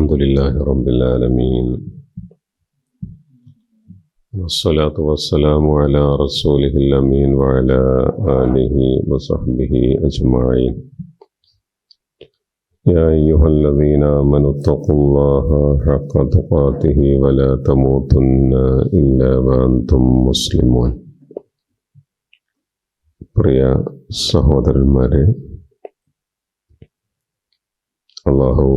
الحمد لله رب العالمين والصلاة والسلام على رسوله الأمين وعلى آله وصحبه أجمعين يا أيها الذين آمنوا اتقوا الله حق تقاته ولا تموتن إلا وأنتم مسلمون. പ്രിയ സഹോദരന്മാരെ, അല്ലാഹു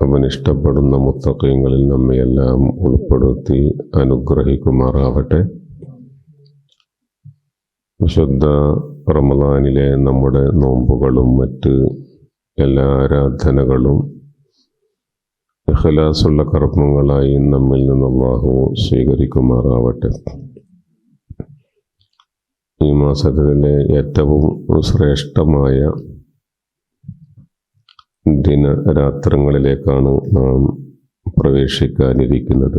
അവനിഷ്ടപ്പെടുന്ന മുത്തഖീങ്ങളിൽ നമ്മയെല്ലാം ഉൾപ്പെടുത്തി അനുഗ്രഹിക്കുമാറാവട്ടെ. വിശുദ്ധ റമദാനിലെ നമ്മുടെ നോമ്പുകളും മറ്റ് എല്ലാ ആരാധനകളും ഇഖ്ലാസുള്ള കർമ്മങ്ങളായി നമ്മിൽ നിന്ന് അല്ലാഹു സ്വീകരിക്കുമാറാവട്ടെ. ഈ മാസത്തിലെ ഏറ്റവും ശ്രേഷ്ഠമായ ദിനരാത്രങ്ങളിലേക്കാണ് നാം പ്രവേശിക്കാനിരിക്കുന്നത്.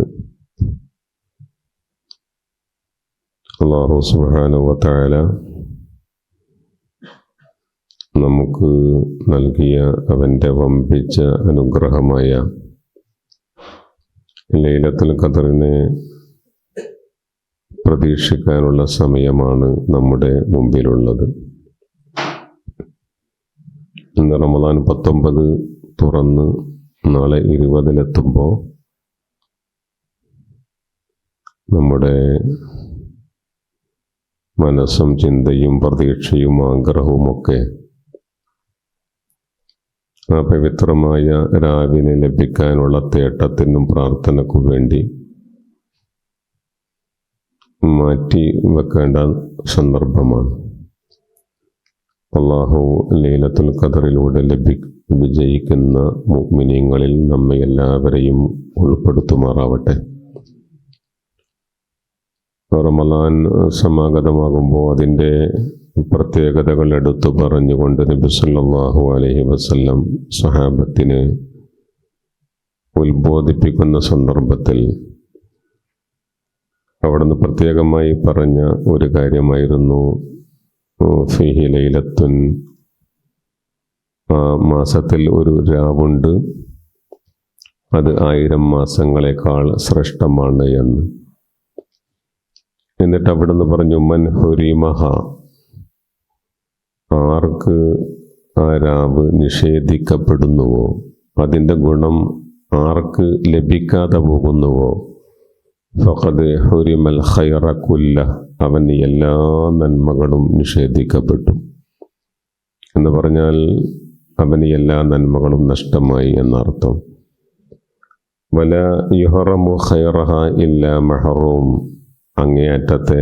അല്ലാഹു സുബ്ഹാനഹു വ തആല നമുക്ക് നൽകിയ അവൻ്റെ വമ്പിച്ച അനുഗ്രഹമായ ലൈലത്തുൽ ഖദറിനെ പ്രതീക്ഷിക്കാനുള്ള സമയമാണ് നമ്മുടെ മുമ്പിലുള്ളത്. ഇന്ന് റമദാൻ 19 തുറന്ന് നാളെ 20 നമ്മുടെ മനസ്സും ചിന്തയും പ്രതീക്ഷയും ആഗ്രഹവുമൊക്കെ ആ പവിത്രമായ രാവിനെ ലഭിക്കാനുള്ള തേട്ടത്തിനും പ്രാർത്ഥനയ്ക്കും വേണ്ടി മാറ്റി വെക്കേണ്ട സന്ദർഭമാണ്. അല്ലാഹു ലൈലത്തുൽ ഖദറിലൂടെ വിജയിക്കുന്ന മുഅ്മിനീങ്ങളിൽ നമ്മെ എല്ലാവരെയും ഉൾപ്പെടുത്തുമാറാവട്ടെ. റമദാൻ സമാഗതമാകുമ്പോൾ അതിൻ്റെ പ്രത്യേകതകൾ എടുത്തു പറഞ്ഞുകൊണ്ട് നബി സല്ലല്ലാഹു അലൈഹി വസല്ലം സ്വഹാബത്തിനെ ഉത്ബോധിപ്പിക്കുന്ന സന്ദർഭത്തിൽ അവിടുന്ന് പ്രത്യേകമായി പറഞ്ഞ ഒരു കാര്യമായിരുന്നു ഫീഹി ലൈലത്തുൻ, ആ മാസത്തിൽ ഒരു രാവുണ്ട്, അത് 1000 മാസങ്ങളെക്കാൾ ശ്രേഷ്ഠമാണ് എന്ന്. എന്നിട്ട് അവിടുന്ന് പറഞ്ഞു, മൻ ഹുരിമഹ, ആർക്ക് ആ രാവ് നിഷേധിക്കപ്പെടുന്നുവോ, അതിൻ്റെ ഗുണം ആർക്ക് ലഭിക്കാതെ പോകുന്നുവോ, ഫഖദ് ഹുരിമൽ ഖൈറ കുല്ല, അവന് എല്ലാ നന്മകളും നിഷേധിക്കപ്പെട്ടു എന്ന് പറഞ്ഞാൽ അവന് എല്ലാ നന്മകളും നഷ്ടമായി എന്നർത്ഥം. വല യുഹറമു ഖൈറഹ ഇല്ല മഹറൂം, അങ്ങേയറ്റത്തെ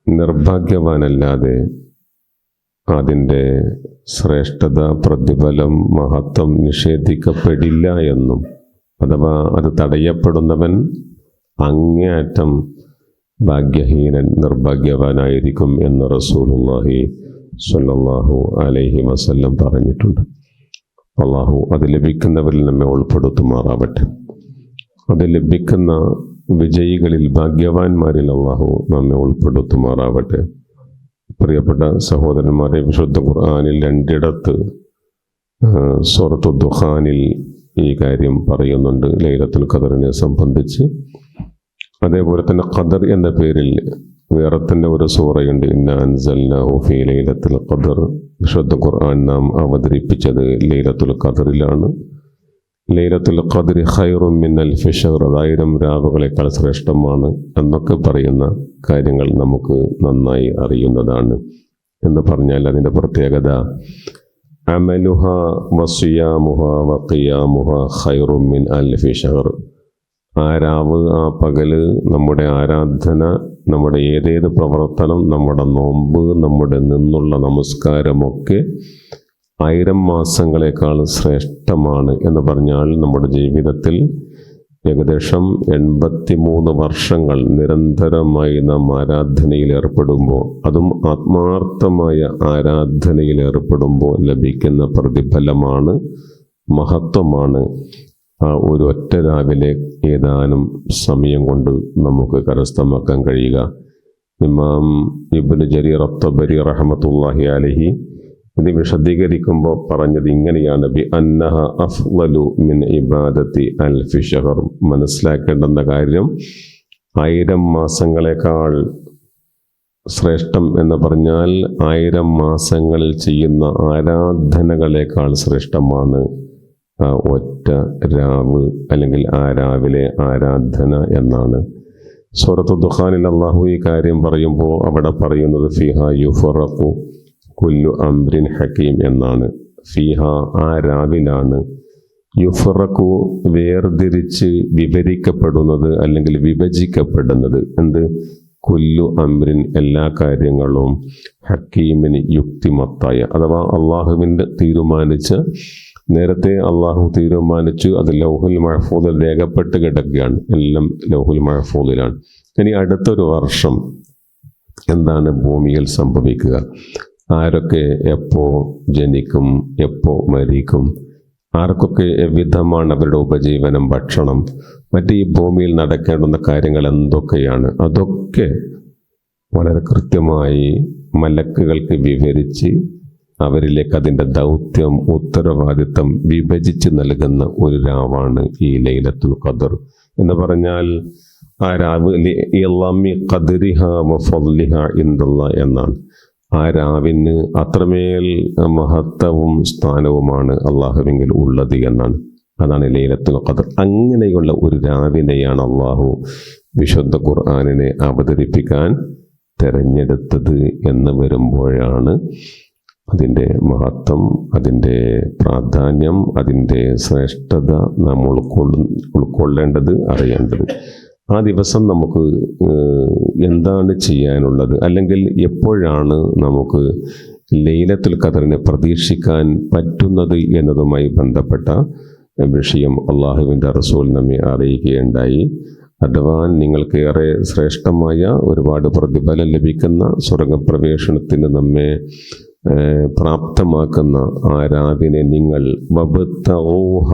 നിർഭാഗ്യവാനല്ലാതെ അതിൻ്റെ ശ്രേഷ്ഠത, പ്രതിഫലം, മഹത്വം നിഷേധിക്കപ്പെടില്ല എന്നും, അഥവാ അത് തടയപ്പെടുന്നവൻ അങ്ങേയറ്റം ഭാഗ്യഹീനൻ, നിർഭാഗ്യവാനായിരിക്കും എന്ന് റസൂലുള്ളാഹി സ്വല്ലല്ലാഹു അലൈഹി വസല്ലം പറഞ്ഞിട്ടുണ്ട്. അല്ലാഹു അത് ലഭിക്കുന്നവരിൽ നമ്മെ ഉൾപ്പെടുത്തുമാറാവട്ടെ. അത് ലഭിക്കുന്ന വിജയികളിൽ, ഭാഗ്യവാന്മാരിൽ അല്ലാഹു നമ്മെ ഉൾപ്പെടുത്തുമാറാവട്ടെ. പ്രിയപ്പെട്ട സഹോദരന്മാരെ, വിശുദ്ധ ഖുർആനിൽ 2 ഇടത്ത് സൂറത്തു ദുഖാനിൽ ഈ കാര്യം പറയുന്നുണ്ട്, ലൈലത്തുൽ ഖദറിനെ സംബന്ധിച്ച്. അതേപോലെ തന്നെ ഖദർ എന്ന പേരിൽ വേറെ തന്നെ ഒരു സൂറയുണ്ട്, ഇന്നാ അൻസൽനാഹു ഫീ ലൈലത്തുൽ ഖദർ. വിശുദ്ധ ഖുർആൻ നാം അവതരിപ്പിച്ചത് ലൈലത്തുൽ ഖദറിലാണ്. ലൈലത്തുൽ ഖദറി ഖൈറും മിൻ അൽഫി ശഹ്ർ, 1000 രാവുകളേക്കാൾ ശ്രേഷ്ഠമാണ് എന്നൊക്കെ പറയുന്ന കാര്യങ്ങൾ നമുക്ക് നന്നായി അറിയുന്നതാണ്. എന്ന് പറഞ്ഞാൽ അതിൻ്റെ പ്രത്യേകത അമലുഹ വസിയാമുഹ വഖിയാമുഹ ഖൈറും മിൻ അൽഫി ശഹ്ർ. ആ രാവ്, ആ പകല്, നമ്മുടെ ആരാധന, നമ്മുടെ ഏതേത് പ്രവർത്തനം, നമ്മുടെ നോമ്പ്, നമ്മുടെ നിന്നുള്ള നമസ്കാരമൊക്കെ 1000 മാസങ്ങളെക്കാൾ ശ്രേഷ്ഠമാണ് എന്ന് പറഞ്ഞാൽ നമ്മുടെ ജീവിതത്തിൽ ഏകദേശം 83 വർഷങ്ങൾ നിരന്തരമായി നാം ആരാധനയിൽ ഏർപ്പെടുമ്പോൾ, അതും ആത്മാർത്ഥമായ ആരാധനയിൽ ഏർപ്പെടുമ്പോൾ ലഭിക്കുന്ന പ്രതിഫലമാണ്, മഹത്വമാണ് ആ ഒരു ഒറ്റ രാവിലെ ഏതാനും സമയം കൊണ്ട് നമുക്ക് കരസ്ഥമാക്കാൻ കഴിയുക. ഇമാം ഇബ്നു ജരീർ അത്തബരി റഹ്മത്തുള്ളാഹി അലൈഹി ഇത് വിശദീകരിക്കുമ്പോൾ പറഞ്ഞത് ഇങ്ങനെയാണ്: ബി അന്നഹ അഫ്ളലു മിൻ ഇബാദത്തി അൽഫി ശഹർ. മനസ്സിലാക്കേണ്ടുന്ന കാര്യം 1000 മാസങ്ങളെക്കാൾ ശ്രേഷ്ഠം എന്ന് പറഞ്ഞാൽ 1000 മാസങ്ങളിൽ ചെയ്യുന്ന ആരാധനകളെക്കാൾ ശ്രേഷ്ഠമാണ് ഒറ്റ രാവ് അല്ലെങ്കിൽ ആ രാവിലെ ആരാധന എന്നാണ്. സൂറത്തു ദുഖാനിൽ അല്ലാഹു ഈ കാര്യം പറയുമ്പോൾ അവിടെ പറയുന്നത് ഫീഹ യുഫറഖു കുല്ലു അംരിൻ ഹക്കീം എന്നാണ്. ഫീഹ ആ രാവിലാണ്, യുഫറഖു വേർതിരിച്ച് വിവരിക്കപ്പെടുന്നത് അല്ലെങ്കിൽ വിഭജിക്കപ്പെടുന്നത്. എന്ത്? കുല്ലു അംരിൻ എല്ലാ കാര്യങ്ങളും, ഹക്കീമിന് യുക്തിമത്തായ, അഥവാ അള്ളാഹുവിൻ്റെ തീരുമാനിച്ച, നേരത്തെ അള്ളാഹു തീരുമാനിച്ചു, അത് ലൗഹുൽ മഹ്ഫൂദിൽ രേഖപ്പെട്ട് കിടക്കുകയാണ്. എല്ലാം ലൗഹുൽ മഹ്ഫൂദിലാണ്. ഇനി അടുത്തൊരു വർഷം എന്താണ് ഭൂമിയിൽ സംഭവിക്കുക, ആരൊക്കെ എപ്പോൾ ജനിക്കും, എപ്പോൾ മരിക്കും, ആർക്കൊക്കെ എവിധമാണ് അവരുടെ ഉപജീവനം, ഭക്ഷണം, മറ്റ് ഈ ഭൂമിയിൽ നടക്കേണ്ടുന്ന കാര്യങ്ങൾ എന്തൊക്കെയാണ്, അതൊക്കെ വളരെ കൃത്യമായി മലക്കുകൾക്ക് വിവരിച്ച് അവരിലേക്ക് അതിൻ്റെ ദൗത്യം, ഉത്തരവാദിത്തം വിഭജിച്ച് നൽകുന്ന ഒരു രാവാണ് ഈ ലൈലത്തുൽ ഖദർ എന്ന് പറഞ്ഞാൽ. ആ രാവ് ലിഇളമി ഖദ്രിഹ വഫദ്ലിഹ ഇൻദല്ലാഹ് എന്നാണ്. ആ രാവിന് അത്രമേൽ മഹത്വവും സ്ഥാനവുമാണ് അള്ളാഹുവിങ്കിൽ ഉള്ളത് എന്നാണ്. അതാണ് ലൈലത്തുൽ ഖദർ. അങ്ങനെയുള്ള ഒരു രാവിനെയാണ് അള്ളാഹു വിശുദ്ധ ഖുർആനിനെ അവതരിപ്പിക്കാൻ തിരഞ്ഞെടുത്തത് എന്ന് വരുമ്പോഴാണ് അതിൻ്റെ മഹത്വം, അതിൻ്റെ പ്രാധാന്യം, അതിൻ്റെ ശ്രേഷ്ഠത നാം ഉൾക്കൊള്ളേണ്ടത്, അറിയേണ്ടത്. ആ ദിവസം നമുക്ക് എന്താണ് ചെയ്യാനുള്ളത്, അല്ലെങ്കിൽ എപ്പോഴാണ് നമുക്ക് ലൈലത്തുൽ ഖദറിനെ പ്രതീക്ഷിക്കാൻ പറ്റുന്നത് എന്നതുമായി ബന്ധപ്പെട്ട വിഷയം അള്ളാഹുവിൻ്റെ റസൂൽ നമ്മെ അറിയിക്കുകയുണ്ടായി. അഥവാ നിങ്ങൾക്ക് ഏറെ ശ്രേഷ്ഠമായ ഒരുപാട് പ്രതിഫലം ലഭിക്കുന്ന സ്വർഗപ്രവേശനത്തിന് നമ്മെ പ്രാപ്തമാക്കുന്ന ആ രാവിനെ നിങ്ങൾ വബ്തഊഹ,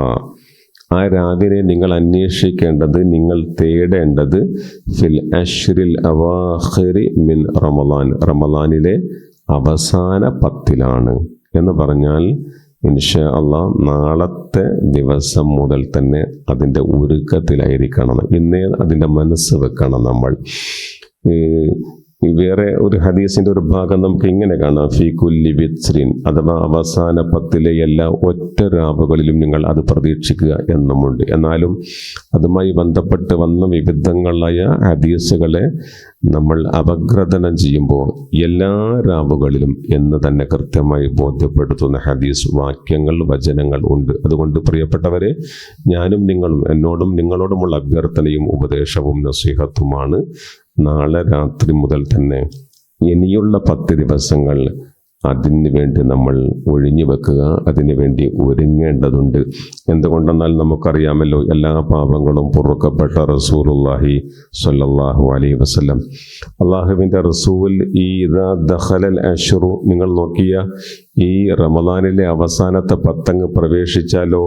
ആ രാവിനെ നിങ്ങൾ അന്വേഷിക്കേണ്ടത്, നിങ്ങൾ തേടേണ്ടത് ഫിൽ അശ്രിൽ അവാഖിരി മിൻ റമളാൻ, റമളാനിലെ അവസാന 10 എന്ന് പറഞ്ഞാൽ ഇൻഷാ അല്ലാഹ് നാളത്തെ ദിവസം മുതൽ തന്നെ അതിൻ്റെ ഒരുക്കത്തിലായിരിക്കണം. ഇന്നേ അതിൻ്റെ മനസ്സ് വെക്കണം നമ്മൾ. വേറെ ഒരു ഹദീസിൻ്റെ ഒരു ഭാഗം നമുക്ക് ഇങ്ങനെ കാണാം: ഫീ കുല്ലി ബിത്രിൻ, അഥവാ അവസാന 10 എല്ലാ ഒറ്റ രാവുകളിലും നിങ്ങൾ അത് പ്രതീക്ഷിക്കുക എന്നുമുണ്ട്. എന്നാലും അതുമായി ബന്ധപ്പെട്ട് വന്ന വിവിധങ്ങളായ ഹദീസുകളെ നമ്മൾ അപഗ്രഥനം ചെയ്യുമ്പോൾ എല്ലാ രാവുകളിലും എന്ന് തന്നെ കൃത്യമായി ബോധ്യപ്പെടുത്തുന്ന ഹദീസ് വാക്യങ്ങൾ, വചനങ്ങൾ ഉണ്ട്. അതുകൊണ്ട് പ്രിയപ്പെട്ടവരെ, ഞാനും നിങ്ങളും, എന്നോടും നിങ്ങളോടുമുള്ള അഭ്യർത്ഥനയും ഉപദേശവും നസീഹത്തുമാണ്, നാളെ രാത്രി മുതൽ തന്നെ ഇനിയുള്ള 10 ദിവസങ്ങൾ അതിന് വേണ്ടി നമ്മൾ ഒഴിഞ്ഞു വെക്കുക, അതിനു വേണ്ടി ഒരുങ്ങേണ്ടതുണ്ട്. എന്തുകൊണ്ടെന്നാൽ നമുക്കറിയാമല്ലോ, എല്ലാ പാപങ്ങളും പൊറുക്കപ്പെട്ട റസൂലുള്ളാഹി സ്വല്ലല്ലാഹു അലൈഹി വസല്ലം, അള്ളാഹുവിൻ്റെ റസൂൽ, ഈ ഇദാ ദഖലൽ അശ്റു, നിങ്ങൾ നോക്കിയ ഈ റമളാനിലെ അവസാനത്തെ 10 പ്രവേശിച്ചാലോ,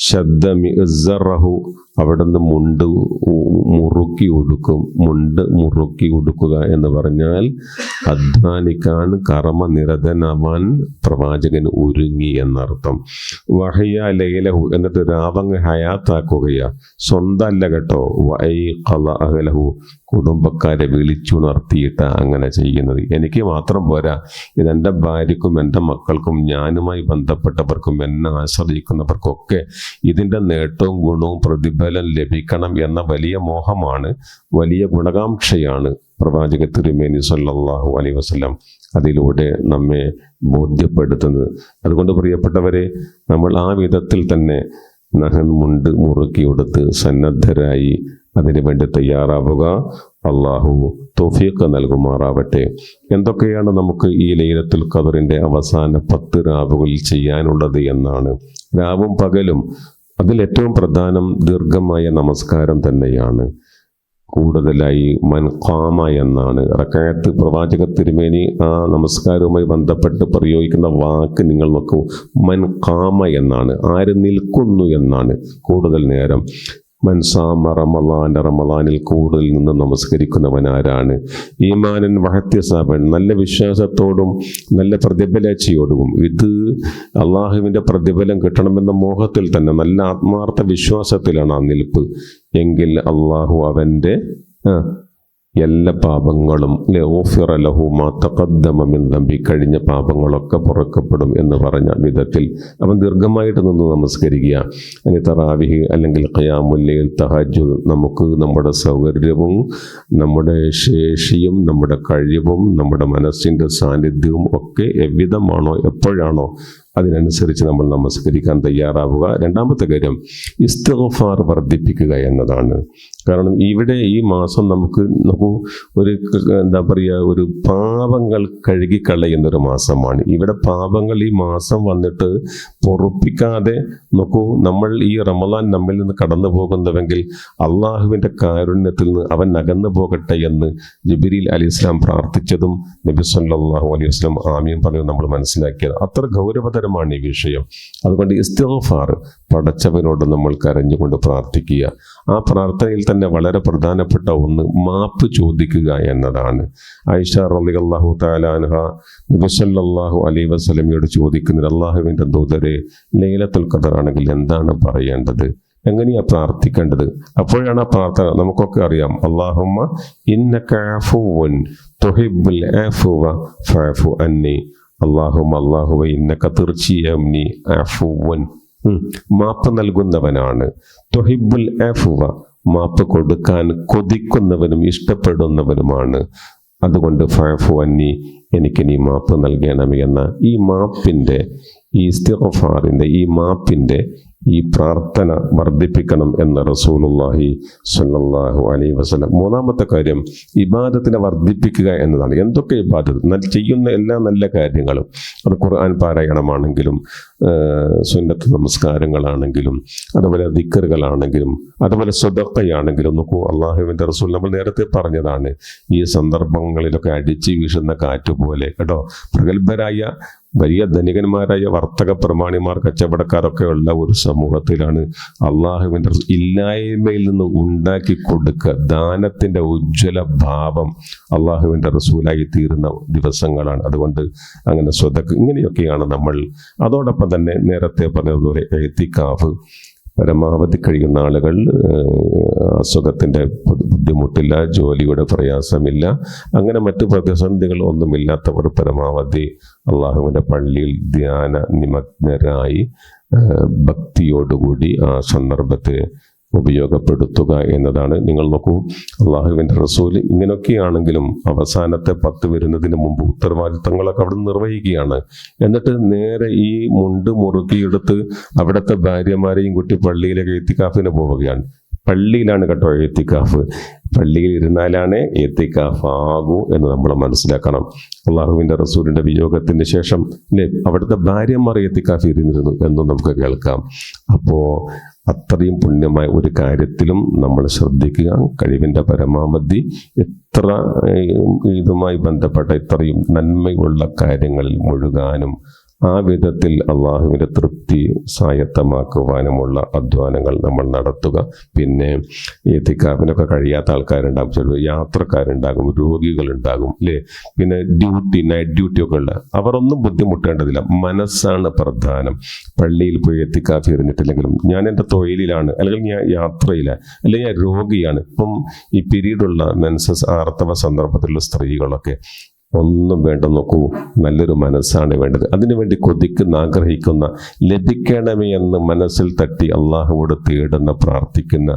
ശദ്ദ മിഅ്സറഹു, അവിടുന്ന് മുണ്ട് മുറുക്കി ഉടുക്കും. മുണ്ട് മുറുക്കി ഉടുക്കുക എന്ന് പറഞ്ഞാൽ അധ്വാനിക്കാൻ, കർമ്മനിരതനാവാൻ പ്രവാചകൻ ഒരുങ്ങി എന്നർത്ഥം. വഹയ ലൈലഹു, എന്നിട്ട് രാവങ്ങ് ഹയാത്താക്കുകയാ, സ്വന്തമല്ല കേട്ടോ. വൈഖള അഹ്ലഹു, കുടുംബക്കാരെ വിളിച്ചുണർത്തിയിട്ട് അങ്ങനെ ചെയ്യുന്നത്. എനിക്ക് മാത്രം പോരാ, ഇതെൻ്റെ ഭാര്യക്കും എൻ്റെ മക്കൾക്കും ഞാനുമായി ബന്ധപ്പെട്ടവർക്കും എന്നെ ആശ്രയിക്കുന്നവർക്കൊക്കെ ഇതിൻ്റെ നേട്ടവും ഗുണവും പ്രതിഫലം ലഭിക്കണം എന്ന വലിയ മോഹമാണ്, വലിയ ഗുണകാംക്ഷയാണ് പ്രവാചക തിരുമേനി സല്ലല്ലാഹു അലൈഹി വസല്ലം അതിലൂടെ നമ്മെ ബോധ്യപ്പെടുത്തുന്നത്. അതുകൊണ്ട് പ്രിയപ്പെട്ടവരെ, നമ്മൾ ആ വിധത്തിൽ തന്നെ മുണ്ട് മുറുക്കി കൊടുത്ത് സന്നദ്ധരായി അതിനു വേണ്ടി തയ്യാറാവുക. അള്ളാഹു തൗഫീഖ് നൽകുമാറാവട്ടെ. എന്തൊക്കെയാണ് നമുക്ക് ഈ ലൈലത്തുൽ ഖദറിൻ്റെ അവസാന 10 രാവുകളിൽ ചെയ്യാനുള്ളത് എന്നാണ്. രാവും പകലും അതിലേറ്റവും പ്രധാനം ദീർഘമായ നമസ്കാരം തന്നെയാണ്. കൂടുതലായി മൻഖാമ എന്നാണ് റകഅത്ത്. പ്രവാചക തിരുമേനി ആ നമസ്കാരവുമായി ബന്ധപ്പെട്ട് പ്രയോഗിക്കുന്ന വാക്ക് നിങ്ങൾ നോക്കൂ, മൻഖാമ എന്നാണ്. ആര് നിൽക്കുന്നു എന്നാണ്. കൂടുതൽ നേരം മൻസാമ റമളാനിൽ കൂടുതൽ നിന്ന് നമസ്കരിക്കുന്നവനാരാണ്? ഈമാനൻ വഹത്യസാബൻ, നല്ല വിശ്വാസത്തോടും നല്ല പ്രതിഫലേച്ഛയോടും. ഇത് അള്ളാഹുവിൻ്റെ പ്രതിഫലം കിട്ടണമെന്ന മോഹത്തിൽ തന്നെ നല്ല ആത്മാർത്ഥ വിശ്വാസത്തിലാണ് ആ നിൽപ്പ് എങ്കിൽ അള്ളാഹു അവൻ്റെ എല്ലാ പാപങ്ങളും ലൗഫിറ ലഹു മാ തഖദ്ദമ മിൻ ദംബി, കഴിഞ്ഞ പാപങ്ങളൊക്കെ പുറക്കപ്പെടും എന്ന് പറഞ്ഞ വിധത്തിൽ അവൻ ദീർഘമായിട്ട് നിന്ന് നമസ്കരിക്കുക. അനി തറാവിഹ് അല്ലെങ്കിൽ ഖിയാമുൽ ലൈൽ, തഹജ്ജുദ് നമുക്ക് നമ്മുടെ സൗകര്യവും നമ്മുടെ ശേഷിയും നമ്മുടെ കഴിവും നമ്മുടെ മനസ്സിൻ്റെ സാന്നിധ്യവും ഒക്കെ എவ்விதമാണോ എപ്പോഴാണോ അതിനനുസരിച്ച് നമ്മൾ നമസ്കരിക്കാൻ തയ്യാറാവുക. രണ്ടാമത്തെ കാര്യം ഇസ്തിഗ്ഫാർ വർദ്ധിപ്പിക്കുക എന്നതാണ്. കാരണം ഇവിടെ ഈ മാസം നമുക്ക് ഒരു എന്താ പറയുക, ഒരു പാപങ്ങൾ കഴുകിക്കളയുന്നൊരു മാസമാണ്. ഇവിടെ പാപങ്ങൾ ഈ മാസം വന്നിട്ട് പൊറുപ്പിക്കാതെ നോക്കൂ, നമ്മൾ ഈ റമളാൻ നമ്മിൽ നിന്ന് കടന്നു പോകുന്നുവെങ്കിൽ അള്ളാഹുവിൻ്റെ കാരുണ്യത്തിൽ നിന്ന് അവൻ അകന്നു പോകട്ടെ എന്ന് ജിബ്രീൽ അലൈഹിസ്സലാം പ്രാർത്ഥിച്ചതും നബി സല്ലല്ലാഹു അലൈഹി വസല്ലം ആമീൻ പറയുന്നത് നമ്മൾ മനസ്സിലാക്കിയത്. അത്ര ഗൗരവതരമാണ് ഈ വിഷയം. അതുകൊണ്ട് ഇസ്തിഗ്ഫാർ, പടച്ചവനോട് നമ്മൾ കരഞ്ഞുകൊണ്ട് പ്രാർത്ഥിക്കുക. ആ പ്രാർത്ഥനയിൽ തന്നെ വളരെ പ്രധാനപ്പെട്ട ഒന്ന് മാപ്പ് ചോദിക്കുക എന്നതാണ്. ആയിഷ റളിയല്ലാഹു തആല അൻഹ നബി സല്ലല്ലാഹു അലൈഹി വസല്ലമയോട് ചോദിക്കുന്നത്, അല്ലാഹുവിൻ്റെ ദൂതരെ, ലൈലത്തുൽ ഖദർ ആണെങ്കിൽ എന്താണ് പറയേണ്ടത്, എങ്ങനെയാ പ്രാർത്ഥിക്കേണ്ടത്? അപ്പോഴാണ് ആ പ്രാർത്ഥന നമുക്കൊക്കെ അറിയാം. അല്ലാഹുമ്മ ഇന്നക അഫുവ്വുൻ തുഹിബ്ബുൽ അഫ്വ ഫഅഫു അന്നി. അല്ലാഹുവ ഇന്നക, തീർച്ചയായും നീ അഫുവ്വുൻ, മാപ്പ് നൽകുന്നവനാണ്, തുഹിബ്ബുൽ അഫ്വ, മാപ്പ് കൊടുക്കാൻ കൊതിക്കുന്നവനും ഇഷ്ടപ്പെടുന്നവനുമാണ്. അതുകൊണ്ട് ഫഅഫു അന്നി, എനിക്ക് നീ മാപ്പ് നൽകണമേ എന്ന ഈ മാപ്പിൻ്റെ, ഈ ഇസ്തിഗ്ഫാറിൻ്റെ, ഈ മാപ്പിൻ്റെ ഈ പ്രാർത്ഥന വർദ്ധിപ്പിക്കണം എന്ന റസൂലുള്ളാഹി സ്വല്ലല്ലാഹു അലൈഹി വസല്ലം. മൂന്നാമത്തെ കാര്യം ഇബാദത്തിനെ വർദ്ധിപ്പിക്കുക എന്നതാണ്. എന്തൊക്കെ ഇബാദത്ത്, ചെയ്യുന്ന എല്ലാ നല്ല കാര്യങ്ങളും, അത് ഖുർആൻ പാരായണമാണെങ്കിലും സുന്നത്ത് നമസ്കാരങ്ങളാണെങ്കിലും അതുപോലെ ദിക്റുകളാണെങ്കിലും അതുപോലെ സ്വതക്കയാണെങ്കിലും നോക്കൂ, അള്ളാഹുവിൻ്റെ റസൂൽ നമ്മൾ നേരത്തെ പറഞ്ഞതാണ്, ഈ സന്ദർഭങ്ങളിലൊക്കെ അടിച്ചു വീശുന്ന കാറ്റ് പോലെ കേട്ടോ, പ്രഗത്ഭരായ വലിയ ധനികന്മാരായ വർത്തക പ്രമാണിമാർ, കച്ചവടക്കാരൊക്കെ ഉള്ള ഒരു സമൂഹത്തിലാണ് അള്ളാഹുവിൻ്റെ ഇല്ലായ്മയിൽ നിന്ന് ഉണ്ടാക്കി കൊടുക്കുക ദാനത്തിൻ്റെ ഉജ്ജ്വല ഭാവം അള്ളാഹുവിൻ്റെ റസൂലായി തീരുന്ന ദിവസങ്ങളാണ്. അതുകൊണ്ട് അങ്ങനെ സ്വതക്ക്, ഇങ്ങനെയൊക്കെയാണ് നമ്മൾ. അതോടൊപ്പം തന്നെ നേരത്തെ പറഞ്ഞതുപോലെ ഇഅ്തികാഫ്, പരമാവധി കഴിയുന്ന ആളുകൾ, അസുഖത്തിൻ്റെ ബുദ്ധിമുട്ടില്ല, ജോലിയുടെ പ്രയാസമില്ല, അങ്ങനെ മറ്റു പ്രതിസന്ധികൾ ഒന്നുമില്ലാത്തവർ പരമാവധി അള്ളാഹുവിൻ്റെ പള്ളിയിൽ ധ്യാന നിമഗ്നരായി ഭക്തിയോടുകൂടി ആ സന്ദർഭത്തെ ഉപയോഗപ്പെടുത്തുക എന്നതാണ്. നിങ്ങൾ നോക്കൂ, അള്ളാഹുവിൻ്റെ റസൂൽ ഇങ്ങനെയൊക്കെയാണെങ്കിലും അവസാനത്തെ 10 വരുന്നതിന് മുമ്പ് ഉത്തരവാദിത്തങ്ങളൊക്കെ അവിടെ നിർവഹിക്കുകയാണ്. എന്നിട്ട് നേരെ ഈ മുണ്ട് മുറുക്കിയെടുത്ത് അവിടുത്തെ ഭാര്യമാരെയും കുട്ടി പള്ളിയിലേക്ക് ഇഅ്തികാഫിന് പോവുകയാണ്. പള്ളിയിലാണ് കേട്ടോ ഇഅ്തികാഫ്, പള്ളിയിൽ ഇരുന്നാലാണ് ഇഅ്തികാഫ് ആകൂ എന്ന് നമ്മൾ മനസ്സിലാക്കണം. അള്ളാഹുവിൻ്റെ റസൂലിൻ്റെ വിയോഗത്തിന് ശേഷം അവിടുത്തെ ഭാര്യമാർ ഇഅ്തികാഫ് ഇരുന്നിരുന്നു എന്നും നമുക്ക് കേൾക്കാം. അപ്പോൾ അത്രയും പുണ്യമായ ഒരു കാര്യത്തിലും നമ്മൾ ശ്രദ്ധിക്കുക. കഴിവിൻ്റെ പരമാവധി എത്ര ഇതുമായി ബന്ധപ്പെട്ട ഇത്രയും നന്മയുള്ള കാര്യങ്ങളിൽ മുഴുകാനും ആ വിധത്തിൽ അള്ളാഹുവിൻ്റെ തൃപ്തി സ്വായത്തമാക്കുവാനുമുള്ള അധ്വാനങ്ങൾ നമ്മൾ നടത്തുക. പിന്നെ ഇഅ്തികാഫിനൊക്കെ കഴിയാത്ത ആൾക്കാരുണ്ടാകും, ചിലപ്പോൾ യാത്രക്കാരുണ്ടാകും, രോഗികളുണ്ടാകും, അല്ലേ? പിന്നെ നൈറ്റ് ഡ്യൂട്ടി ഒക്കെ ഉള്ള അവരൊന്നും ബുദ്ധിമുട്ടേണ്ടതില്ല. മനസ്സാണ് പ്രധാനം. പള്ളിയിൽ പോയി ഇഅ്തികാഫ് ഇരുന്നിട്ടില്ലെങ്കിലും ഞാൻ എൻ്റെ തൊഴിലിലാണ്, അല്ലെങ്കിൽ ഞാൻ യാത്രയിലാണ്, അല്ലെങ്കിൽ ഞാൻ രോഗിയാണ്. ഇപ്പം ഈ പീരീഡുള്ള മെൻസസ് ആർത്തവ സന്ദർഭത്തിലുള്ള സ്ത്രീകളൊക്കെ ഒന്നും വേണ്ട, നോക്കൂ, നല്ലൊരു മനസ്സാണ് വേണ്ടത്. അതിനുവേണ്ടി കൊതിക്കുന്ന, ആഗ്രഹിക്കുന്ന, ലഭിക്കണമേ എന്ന് മനസ്സിൽ തട്ടി അള്ളാഹുവോട് തേടുന്ന, പ്രാർത്ഥിക്കുന്ന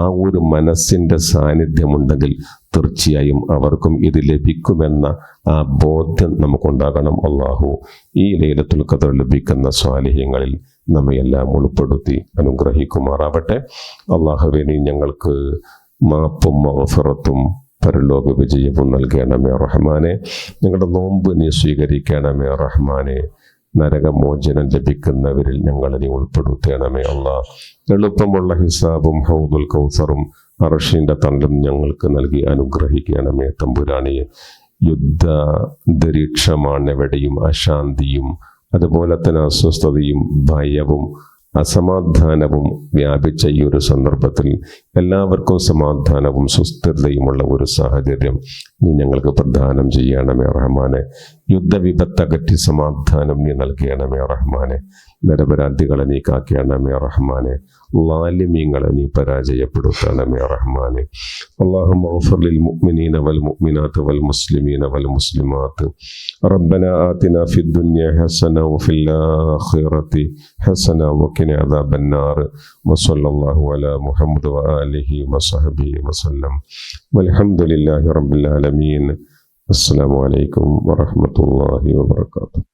ആ ഒരു മനസ്സിൻ്റെ സാന്നിധ്യമുണ്ടെങ്കിൽ തീർച്ചയായും അവർക്കും ഇത് ലഭിക്കുമെന്ന ആ ബോധ്യം നമുക്കുണ്ടാകണം. അള്ളാഹു ഈ ലൈലത്തുൽ ഖദർ ലഭിക്കുന്ന സ്വാലിഹ്യങ്ങളിൽ നമ്മയെല്ലാം ഉൾപ്പെടുത്തി അനുഗ്രഹിക്കുമാറാവട്ടെ. അള്ളാഹുവേ, നീ ഞങ്ങൾക്ക് മാപ്പും മഗ്ഫിറത്തും പരലോക വിജയവും നൽകണമേ റഹ്മാനെ. ഞങ്ങളുടെ നോമ്പ് നീ സ്വീകരിക്കണമേ റഹ്മാനെ. നരകമോചനം ലഭിക്കുന്നവരിൽ ഞങ്ങളെ നീ ഉൾപ്പെടുത്തണമേ അല്ലാഹ്. എളുപ്പമുള്ള ഹിസാബും ഹൗദുൽ കൗസറും അർശിൻ്റെ തണലും ഞങ്ങൾക്ക് നൽകി അനുഗ്രഹിക്കണമേ തമ്പുരാനെ. യുദ്ധ അന്തരീക്ഷമാണ് എവിടെയും, അശാന്തിയും അതുപോലെ തന്നെ അസ്വസ്ഥതയും ഭയവും അസമാധാനവും വ്യാപിച്ച ഈ ഒരു സന്ദർഭത്തിൽ എല്ലാവർക്കും സമാധാനവും സുസ്ഥിരതയുമുള്ള ഒരു സാഹചര്യം നീ ഞങ്ങൾക്ക് പ്രദാനം ചെയ്യണമേ റഹ്മാനെ. യുദ്ധവിപത്തകറ്റി സമാധാനം നീ നൽകണമേ റഹ്മാനെ. നിരപരാധികളെ നീ കാക്കണമേ റഹ്മാനെ. ളാലിമീങ്ങളെ നീ പരാജയപ്പെടുത്തണമേ റഹ്മാനെ. اللهم اغفر للمؤمنين والمؤمنات والمسلمين والمسلمات. ربنا آتنا في الدنيا حسنة وفي الآخرة حسنة وقنا عذاب النار. وصلى الله على محمد وآله وصحبه وسلم والحمد لله رب العالمين. السلام عليكم ورحمة الله وبركاته.